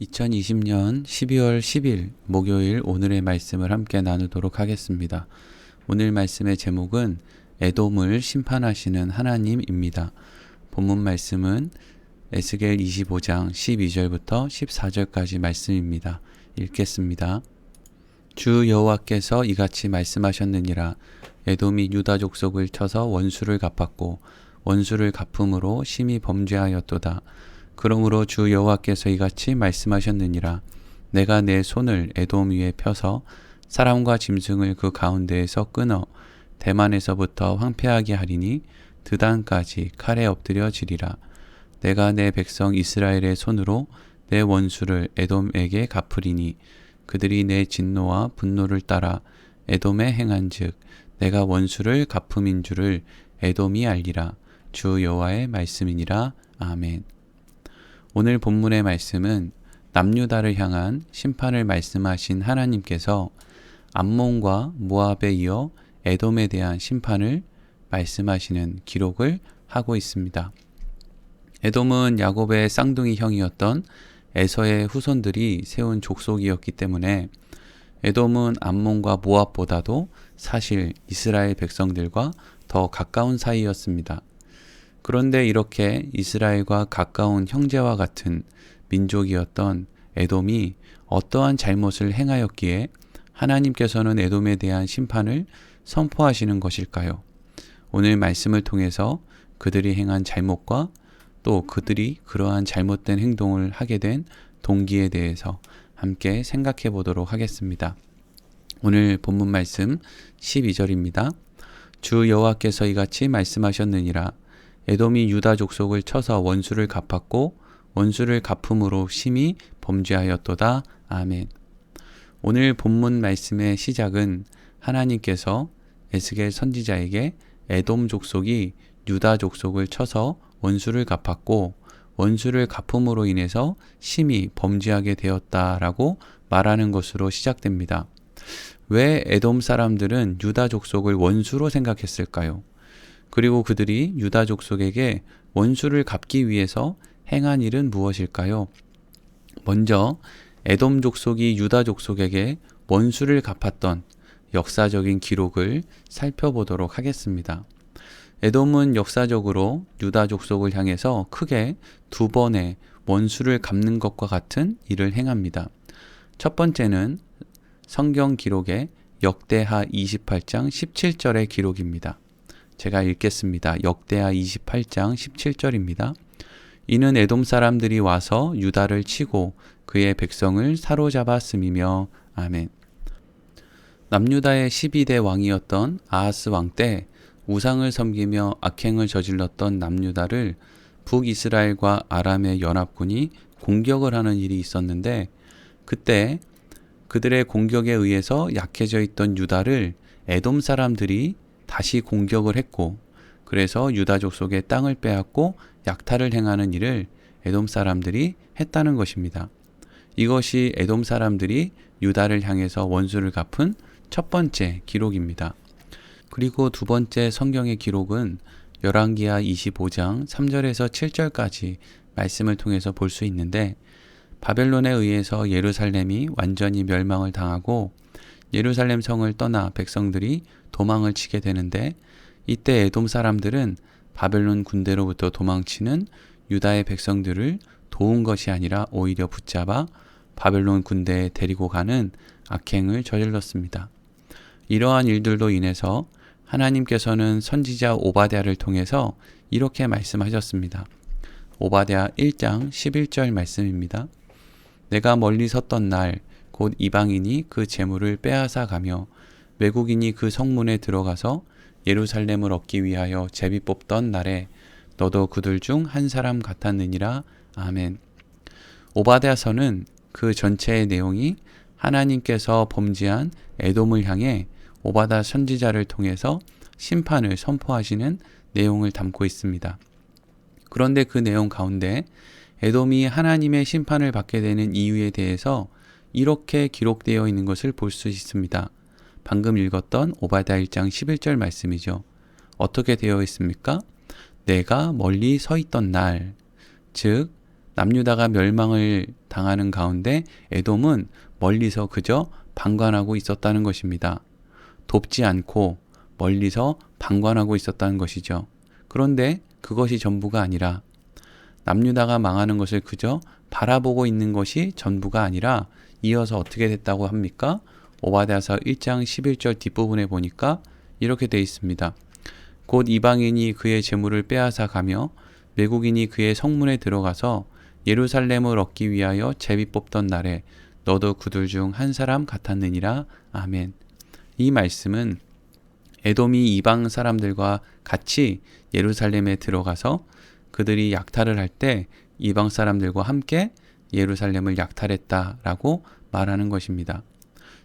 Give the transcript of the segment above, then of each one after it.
2020년 12월 10일 목요일 오늘의 말씀을 함께 나누도록 하겠습니다. 오늘 말씀의 제목은 에돔을 심판하시는 하나님입니다. 본문 말씀은 에스겔 25장 12절부터 14절까지 말씀입니다. 읽겠습니다. 주 여호와께서 이같이 말씀하셨느니라. 에돔이 유다 족속을 쳐서 원수를 갚았고 원수를 갚음으로 심히 범죄하였도다. 그러므로 주 여호와께서 이같이 말씀하셨느니라. 내가 내 손을 에돔 위에 펴서 사람과 짐승을 그 가운데에서 끊어 대만에서부터 황폐하게 하리니 드단까지 칼에 엎드려지리라. 내가 내 백성 이스라엘의 손으로 내 원수를 에돔에게 갚으리니 그들이 내 진노와 분노를 따라 에돔에 행한즉 내가 원수를 갚음인 줄을 에돔이 알리라. 주 여호와의 말씀이니라. 아멘. 오늘 본문의 말씀은 남유다를 향한 심판을 말씀하신 하나님께서 암몬과 모압에 이어 에돔에 대한 심판을 말씀하시는 기록을 하고 있습니다. 에돔은 야곱의 쌍둥이 형이었던 에서의 후손들이 세운 족속이었기 때문에 에돔은 암몬과 모압보다도 사실 이스라엘 백성들과 더 가까운 사이였습니다. 그런데 이렇게 이스라엘과 가까운 형제와 같은 민족이었던 에돔이 어떠한 잘못을 행하였기에 하나님께서는 에돔에 대한 심판을 선포하시는 것일까요? 오늘 말씀을 통해서 그들이 행한 잘못과 또 그들이 그러한 잘못된 행동을 하게 된 동기에 대해서 함께 생각해 보도록 하겠습니다. 오늘 본문 말씀 12절입니다. 주 여호와께서 이같이 말씀하셨느니라. 에돔이 유다 족속을 쳐서 원수를 갚았고 원수를 갚음으로 심히 범죄하였도다. 아멘. 오늘 본문 말씀의 시작은 하나님께서 에스겔 선지자에게 에돔 족속이 유다 족속을 쳐서 원수를 갚았고 원수를 갚음으로 인해서 심히 범죄하게 되었다라고 말하는 것으로 시작됩니다. 왜 에돔 사람들은 유다 족속을 원수로 생각했을까요? 그리고 그들이 유다 족속에게 원수를 갚기 위해서 행한 일은 무엇일까요? 먼저 에돔 족속이 유다 족속에게 원수를 갚았던 역사적인 기록을 살펴보도록 하겠습니다. 에돔은 역사적으로 유다 족속을 향해서 크게 두 번의 원수를 갚는 것과 같은 일을 행합니다. 첫 번째는 성경 기록의 역대하 28장 17절의 기록입니다. 제가 읽겠습니다. 역대하 28장 17절입니다. 이는 에돔 사람들이 와서 유다를 치고 그의 백성을 사로잡았음이며. 아멘. 남유다의 12대 왕이었던 아하스 왕 때 우상을 섬기며 악행을 저질렀던 남유다를 북이스라엘과 아람의 연합군이 공격을 하는 일이 있었는데 그때 그들의 공격에 의해서 약해져 있던 유다를 에돔 사람들이 다시 공격을 했고 그래서 유다 족속의 땅을 빼앗고 약탈을 행하는 일을 에돔 사람들이 했다는 것입니다. 이것이 에돔 사람들이 유다를 향해서 원수를 갚은 첫 번째 기록입니다. 그리고 두 번째 성경의 기록은 열왕기하 25장 3절에서 7절까지 말씀을 통해서 볼 수 있는데 바벨론에 의해서 예루살렘이 완전히 멸망을 당하고 예루살렘 성을 떠나 백성들이 도망을 치게 되는데 이때 에돔 사람들은 바벨론 군대로부터 도망치는 유다의 백성들을 도운 것이 아니라 오히려 붙잡아 바벨론 군대에 데리고 가는 악행을 저질렀습니다. 이러한 일들로 인해서 하나님께서는 선지자 오바댜를 통해서 이렇게 말씀하셨습니다. 오바댜 1장 11절 말씀입니다. 내가 멀리 섰던 날 곧 이방인이 그 재물을 빼앗아 가며 외국인이 그 성문에 들어가서 예루살렘을 얻기 위하여 제비 뽑던 날에 너도 그들 중 한 사람 같았느니라. 아멘. 오바댜서는 그 전체의 내용이 하나님께서 범죄한 에돔을 향해 오바댜 선지자를 통해서 심판을 선포하시는 내용을 담고 있습니다. 그런데 그 내용 가운데 에돔이 하나님의 심판을 받게 되는 이유에 대해서 이렇게 기록되어 있는 것을 볼 수 있습니다. 방금 읽었던 오바댜 1장 11절 말씀이죠. 어떻게 되어 있습니까? 내가 멀리 서 있던 날, 즉 남유다가 멸망을 당하는 가운데 에돔은 멀리서 그저 방관하고 있었다는 것입니다. 돕지 않고 멀리서 방관하고 있었다는 것이죠. 그런데 그것이 전부가 아니라 남유다가 망하는 것을 그저 바라보고 있는 것이 전부가 아니라 이어서 어떻게 됐다고 합니까? 오바댜서 1장 11절 뒷부분에 보니까 이렇게 되어 있습니다. 곧 이방인이 그의 재물을 빼앗아 가며 외국인이 그의 성문에 들어가서 예루살렘을 얻기 위하여 제비 뽑던 날에 너도 그들 중 한 사람 같았느니라. 아멘. 이 말씀은 에돔이 이방 사람들과 같이 예루살렘에 들어가서 그들이 약탈을 할 때 이방 사람들과 함께 예루살렘을 약탈했다라고 말하는 것입니다.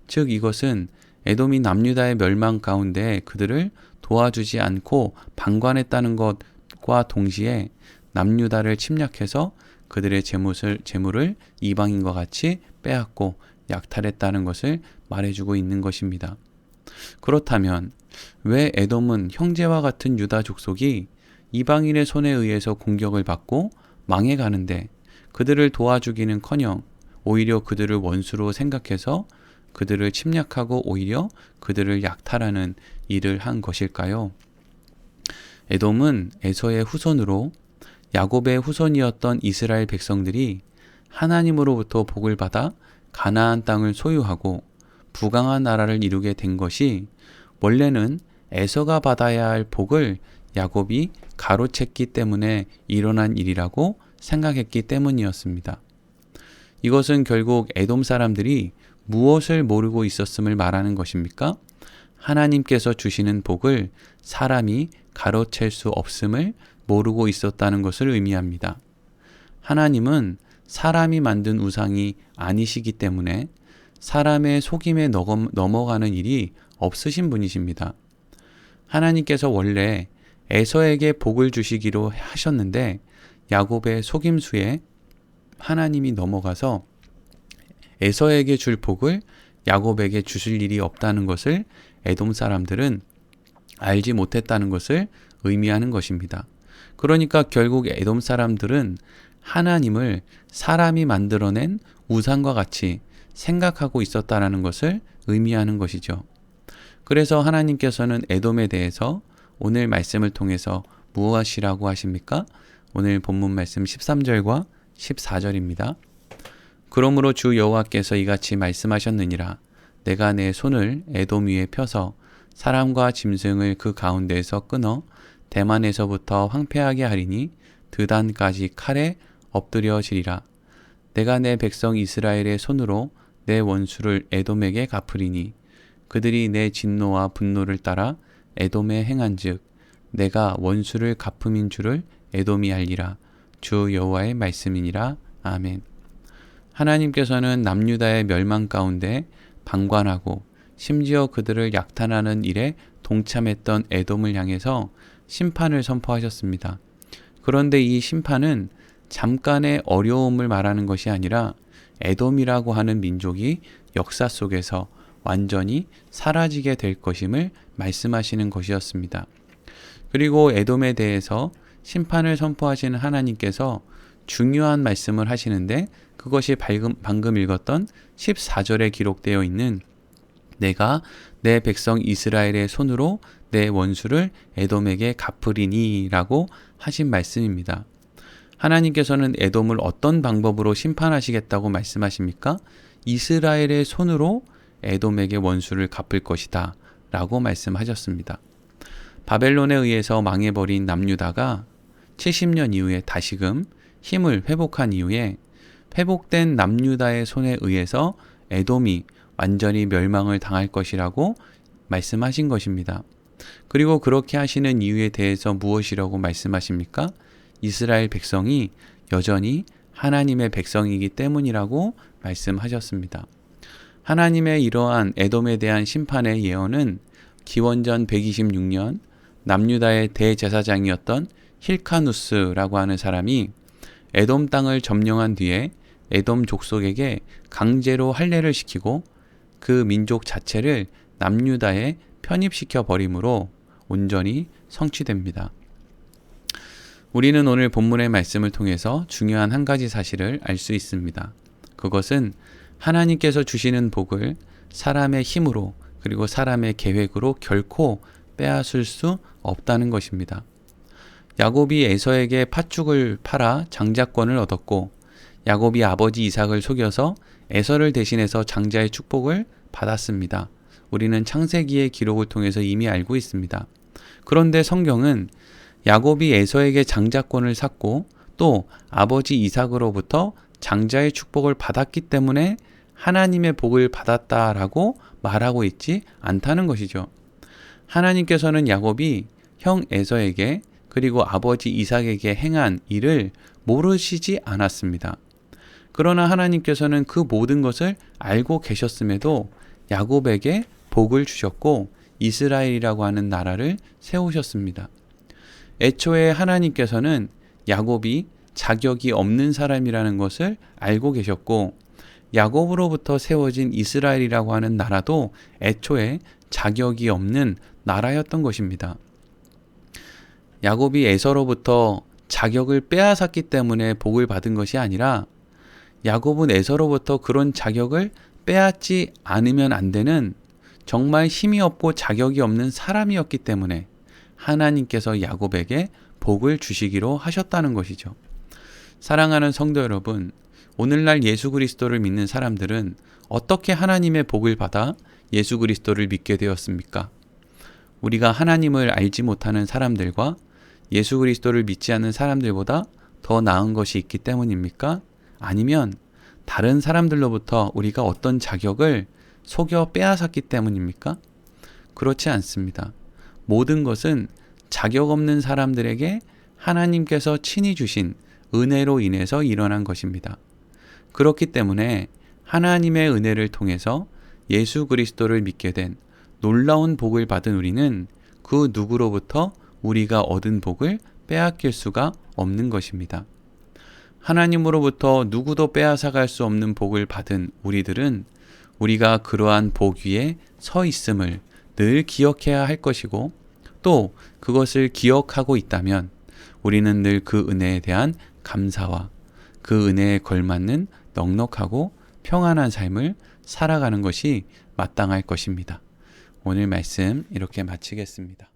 즉 이것은 에돔이 남유다의 멸망 가운데 그들을 도와주지 않고 방관했다는 것과 동시에 남유다를 침략해서 그들의 재물을 이방인과 같이 빼앗고 약탈했다는 것을 말해주고 있는 것입니다. 그렇다면 왜 에돔은 형제와 같은 유다 족속이 이방인의 손에 의해서 공격을 받고 망해가는데 그들을 도와주기는커녕 오히려 그들을 원수로 생각해서 그들을 침략하고 오히려 그들을 약탈하는 일을 한 것일까요? 에돔은 에서의 후손으로 야곱의 후손이었던 이스라엘 백성들이 하나님으로부터 복을 받아 가나안 땅을 소유하고 부강한 나라를 이루게 된 것이 원래는 에서가 받아야 할 복을 야곱이 가로챘기 때문에 일어난 일이라고 생각했기 때문이었습니다. 이것은 결국 에돔 사람들이 무엇을 모르고 있었음을 말하는 것입니까? 하나님께서 주시는 복을 사람이 가로챌 수 없음을 모르고 있었다는 것을 의미합니다. 하나님은 사람이 만든 우상이 아니시기 때문에 사람의 속임에 넘어가는 일이 없으신 분이십니다. 하나님께서 원래 에서에게 복을 주시기로 하셨는데 야곱의 속임수에 하나님이 넘어가서 에서에게 줄 복을 야곱에게 주실 일이 없다는 것을 에돔 사람들은 알지 못했다는 것을 의미하는 것입니다. 그러니까 결국 에돔 사람들은 하나님을 사람이 만들어낸 우상과 같이 생각하고 있었다는 것을 의미하는 것이죠. 그래서 하나님께서는 에돔에 대해서 오늘 말씀을 통해서 무엇이라고 하십니까? 오늘 본문 말씀 13절과 14절입니다. 그러므로 주 여호와께서 이같이 말씀하셨느니라. 내가 내 손을 에돔 위에 펴서 사람과 짐승을 그 가운데에서 끊어 대만에서부터 황폐하게 하리니 드단까지 칼에 엎드려지리라. 내가 내 백성 이스라엘의 손으로 내 원수를 에돔에게 갚으리니 그들이 내 진노와 분노를 따라 에돔에 행한즉 내가 원수를 갚음인 줄을 에돔이 알리라. 주 여호와의 말씀이니라. 아멘. 하나님께서는 남유다의 멸망 가운데 방관하고 심지어 그들을 약탈하는 일에 동참했던 에돔을 향해서 심판을 선포하셨습니다. 그런데 이 심판은 잠깐의 어려움을 말하는 것이 아니라 에돔이라고 하는 민족이 역사 속에서 완전히 사라지게 될 것임을 말씀하시는 것이었습니다. 그리고 에돔에 대해서 심판을 선포하시는 하나님께서 중요한 말씀을 하시는데 그것이 방금 읽었던 14절에 기록되어 있는 내가 내 백성 이스라엘의 손으로 내 원수를 에돔에게 갚으리니 라고 하신 말씀입니다. 하나님께서는 에돔을 어떤 방법으로 심판하시겠다고 말씀하십니까? 이스라엘의 손으로 에돔에게 원수를 갚을 것이다 라고 말씀하셨습니다. 바벨론에 의해서 망해버린 남유다가 70년 이후에 다시금 힘을 회복한 이후에 회복된 남유다의 손에 의해서 에돔이 완전히 멸망을 당할 것이라고 말씀하신 것입니다. 그리고 그렇게 하시는 이유에 대해서 무엇이라고 말씀하십니까? 이스라엘 백성이 여전히 하나님의 백성이기 때문이라고 말씀하셨습니다. 하나님의 이러한 에돔에 대한 심판의 예언은 기원전 126년 남유다의 대제사장이었던 힐카누스라고 하는 사람이 에돔 땅을 점령한 뒤에 에돔 족속에게 강제로 할례를 시키고 그 민족 자체를 남유다에 편입시켜 버림으로 온전히 성취됩니다. 우리는 오늘 본문의 말씀을 통해서 중요한 한 가지 사실을 알 수 있습니다. 그것은 하나님께서 주시는 복을 사람의 힘으로 그리고 사람의 계획으로 결코 빼앗을 수 없다는 것입니다. 야곱이 에서에게 팥죽을 팔아 장자권을 얻었고 야곱이 아버지 이삭을 속여서 에서를 대신해서 장자의 축복을 받았습니다. 우리는 창세기의 기록을 통해서 이미 알고 있습니다. 그런데 성경은 야곱이 에서에게 장자권을 샀고 또 아버지 이삭으로부터 장자의 축복을 받았기 때문에 하나님의 복을 받았다라고 말하고 있지 않다는 것이죠. 하나님께서는 야곱이 형 에서에게 그리고 아버지 이삭에게 행한 일을 모르시지 않았습니다. 그러나 하나님께서는 그 모든 것을 알고 계셨음에도 야곱에게 복을 주셨고 이스라엘이라고 하는 나라를 세우셨습니다. 애초에 하나님께서는 야곱이 자격이 없는 사람이라는 것을 알고 계셨고 야곱으로부터 세워진 이스라엘이라고 하는 나라도 애초에 자격이 없는 나라였던 것입니다. 야곱이 에서로부터 자격을 빼앗았기 때문에 복을 받은 것이 아니라 야곱은 에서로부터 그런 자격을 빼앗지 않으면 안 되는 정말 힘이 없고 자격이 없는 사람이었기 때문에 하나님께서 야곱에게 복을 주시기로 하셨다는 것이죠. 사랑하는 성도 여러분, 오늘날 예수 그리스도를 믿는 사람들은 어떻게 하나님의 복을 받아 예수 그리스도를 믿게 되었습니까? 우리가 하나님을 알지 못하는 사람들과 예수 그리스도를 믿지 않는 사람들보다 더 나은 것이 있기 때문입니까? 아니면 다른 사람들로부터 우리가 어떤 자격을 속여 빼앗았기 때문입니까? 그렇지 않습니다. 모든 것은 자격 없는 사람들에게 하나님께서 친히 주신 은혜로 인해서 일어난 것입니다. 그렇기 때문에 하나님의 은혜를 통해서 예수 그리스도를 믿게 된 놀라운 복을 받은 우리는 그 누구로부터 우리가 얻은 복을 빼앗길 수가 없는 것입니다. 하나님으로부터 누구도 빼앗아갈 수 없는 복을 받은 우리들은 우리가 그러한 복 위에 서 있음을 늘 기억해야 할 것이고 또 그것을 기억하고 있다면 우리는 늘 그 은혜에 대한 감사와 그 은혜에 걸맞는 넉넉하고 평안한 삶을 살아가는 것이 마땅할 것입니다. 오늘 말씀 이렇게 마치겠습니다.